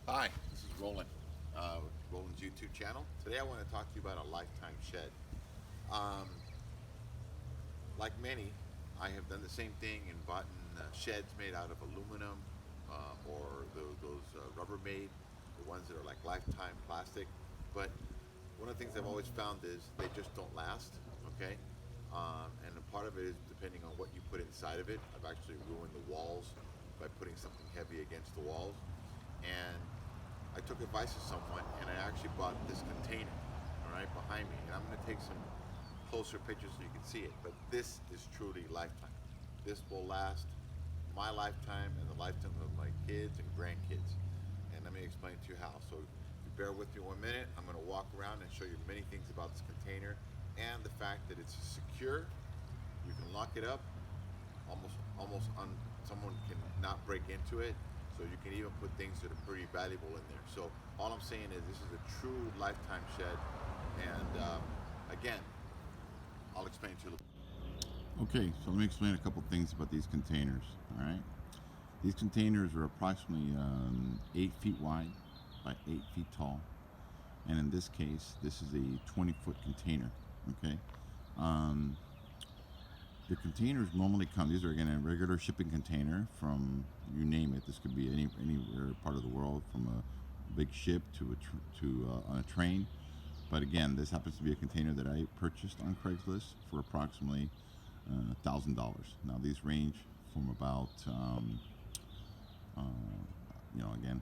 Hi, this is Roland, Roland's YouTube channel. Today I want to talk to you about a lifetime shed. Um, like many, I have done the same thing and bought sheds made out of aluminum or those Rubbermaid, the ones that are like lifetime plastic. But one of the things I've always found is they just don't last, okay? And a part of it is depending on what you put inside of it. I've actually ruined the walls by putting something heavy against the walls. And I took advice of someone and I actually bought this container, all right, behind me. And I'm going to take some closer pictures so you can see it. But this is truly lifetime. This will last my lifetime and the lifetime of my kids and grandkids. And let me explain to you how. So if you bear with me 1 minute, I'm going to walk around and show you many things about this container and the fact that it's secure. You can lock it up someone can not break into it, so you can even put things that are pretty valuable in there. So all I'm saying is this is a true lifetime shed, and again, I'll explain to you. Okay, so let me explain a couple things about these containers. All right, these containers are approximately 8 feet wide by 8 feet tall, and in this case this is a 20-foot container. Okay, the containers normally come, these are again a regular shipping container from, you name it, this could be anywhere part of the world, from a big ship to on a train. But again, this happens to be a container that I purchased on Craigslist for approximately $1,000. Now these range from about, again,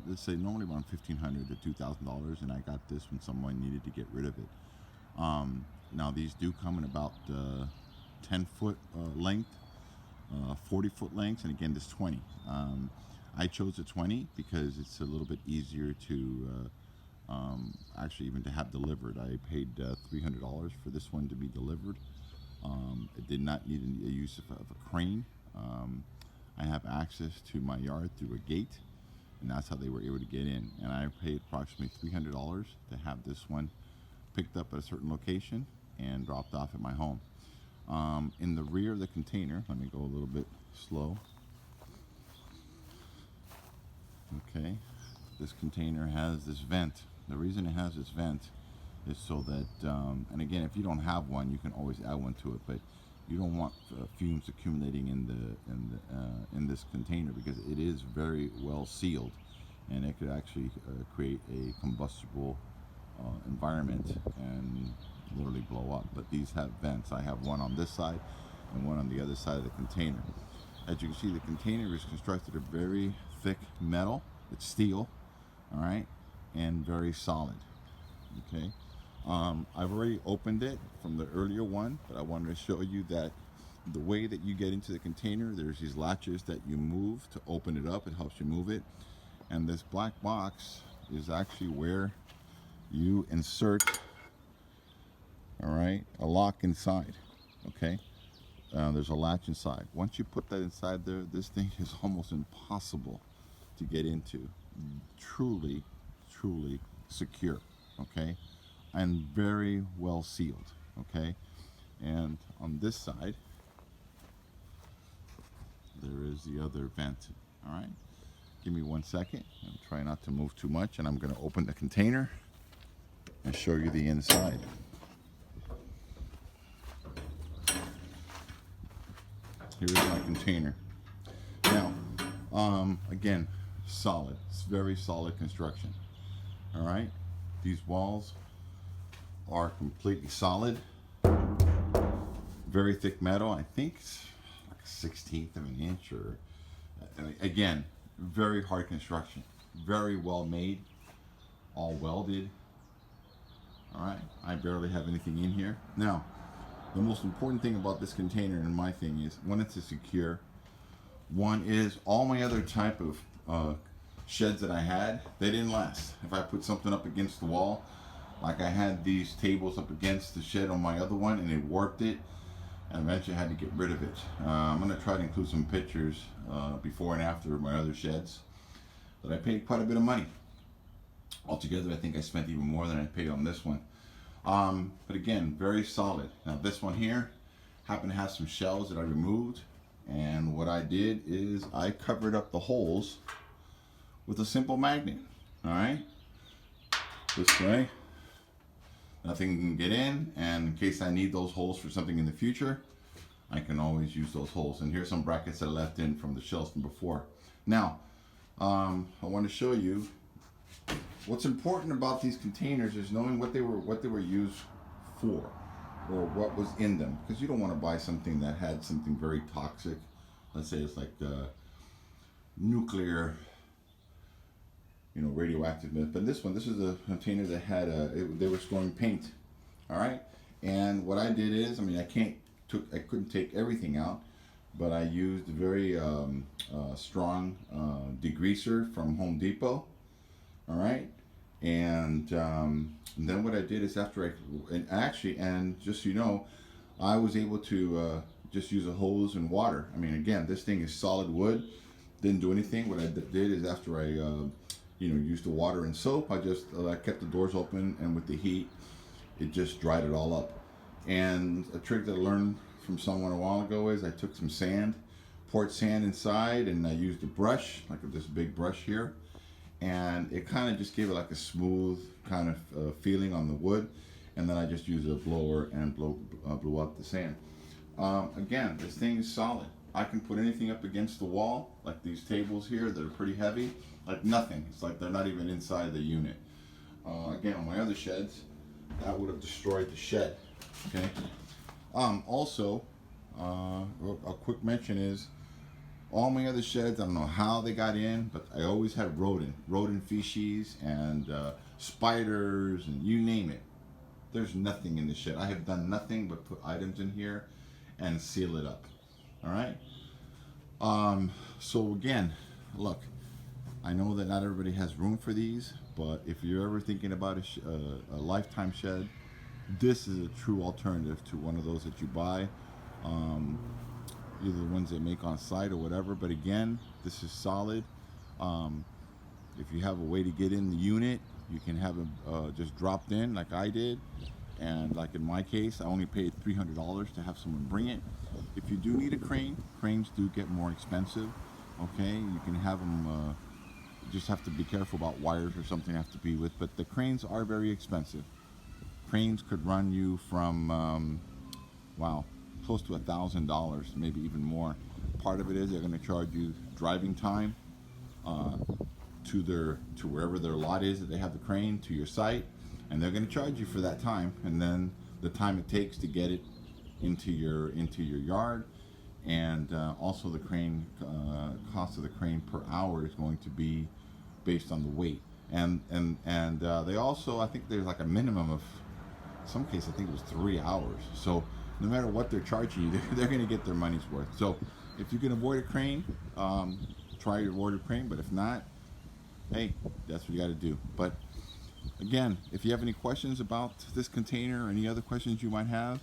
let's say normally around $1,500 to $2,000, and I got this when someone needed to get rid of it. Now these do come in about 10-foot length, 40-foot lengths, and again this 20. I chose the 20 because it's a little bit easier to actually even to have delivered. I paid $300 for this one to be delivered. It did not need a use of a crane. I have access to my yard through a gate, and that's how they were able to get in. And I paid approximately $300 to have this one picked up at a certain location and dropped off at my home. In the rear of the container, let me go a little bit slow. Okay, this container has this vent. The reason it has this vent is so that, and again, if you don't have one, you can always add one to it, but you don't want fumes accumulating in this container, because it is very well sealed, and it could actually create a combustible environment and literally blow up. But these have vents. I have one on this side and one on the other side of the container. As you can see, the container is constructed of very thick metal. It's steel, all right, and very solid. Okay, I've already opened it from the earlier one, but I wanted to show you that the way that you get into the container, there's these latches that you move to open it up. It helps you move it, and this black box is actually where you insert, all right, a lock inside. Okay, there's a latch inside. Once you put that inside there, this thing is almost impossible to get into. Truly secure. Okay, and very well sealed. Okay, and on this side there is the other vent. All right, give me 1 second. I'm trying not to move too much, and I'm going to open the container and show you the inside. Here's my container. Now, again, solid. It's very solid construction. All right, these walls are completely solid. Very thick metal. I think it's like a 1/16 of an inch, or again, very hard construction. Very well made. All welded. All right, I barely have anything in here. Now, the most important thing about this container, and my thing, is one, it's secure. One is all my other type of sheds that I had, they didn't last. If I put something up against the wall, like I had these tables up against the shed on my other one, and it warped it, and eventually I had to get rid of it. I'm going to try to include some pictures before and after of my other sheds, but I paid quite a bit of money. Altogether, I think I spent even more than I paid on this one. But again, very solid. Now this one here happened to have some shells that I removed, and what I did is I covered up the holes with a simple magnet. All right, this way, nothing can get in case I need those holes for something in the future, I can always use those holes. And here's some brackets I left in from the shelves from before. Now, I want to show you what's important about these containers is knowing what they were used for, or what was in them, because you don't want to buy something that had something very toxic. Let's say it's like nuclear, radioactiveness. But this is a container that had they were storing paint. All right, and what I did is, I couldn't take everything out, but I used a very strong degreaser from Home Depot. All right, and then what I did is just so you know, I was able to just use a hose and water. Again, this thing is solid wood, didn't do anything. What I did is after I used the water and soap, I kept the doors open, and with the heat, it just dried it all up. And a trick that I learned from someone a while ago is I took some sand, poured sand inside, and I used a brush, like this big brush here, and it kind of just gave it like a smooth kind of feeling on the wood. And then I just used a blower and blew up the sand. Again, this thing is solid. I can put anything up against the wall, like these tables here that are pretty heavy, like nothing. It's like they're not even inside the unit. Again, on my other sheds, that would have destroyed the shed. Okay. Also, a quick mention is, all my other sheds, I don't know how they got in, but I always had rodent feces and spiders and you name it. There's nothing in the shed. I have done nothing but put items in here and seal it up. All right. So again, look, I know that not everybody has room for these, but if you're ever thinking about a lifetime shed, this is a true alternative to one of those that you buy, either the ones they make on site or whatever. But again, this is solid. If you have a way to get in the unit, you can have it just dropped in like I did. And like in my case, I only paid $300 to have someone bring it. If you do need a crane, cranes do get more expensive. Okay, you can have them, just have to be careful about wires or something you have to be with, but the cranes are very expensive. Cranes could run you from, close to $1,000, maybe even more. Part of it is they're going to charge you driving time to wherever their lot is that they have the crane, to your site, and they're going to charge you for that time, and then the time it takes to get it into your yard, and also the crane cost of the crane per hour is going to be based on the weight, and they also, I think there's like a minimum of, in some cases I think it was 3 hours. So no matter what they're charging you, they're going to get their money's worth. So if you can avoid a crane, try to avoid a crane. But if not, hey, that's what you got to do. But again, if you have any questions about this container or any other questions you might have,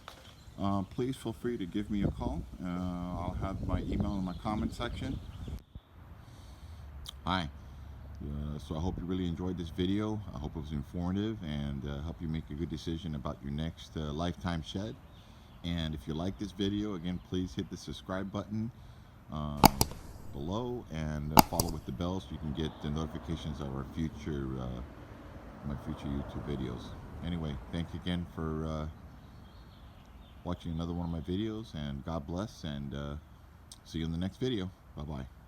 please feel free to give me a call. I'll have my email in my comment section. Hi. So I hope you really enjoyed this video. I hope it was informative and help you make a good decision about your next lifetime shed. And if you like this video, again, please hit the subscribe button below and follow with the bell so you can get the notifications of our future my future YouTube videos. Anyway, thank you again for watching another one of my videos, and God bless, and see you in the next video. Bye bye.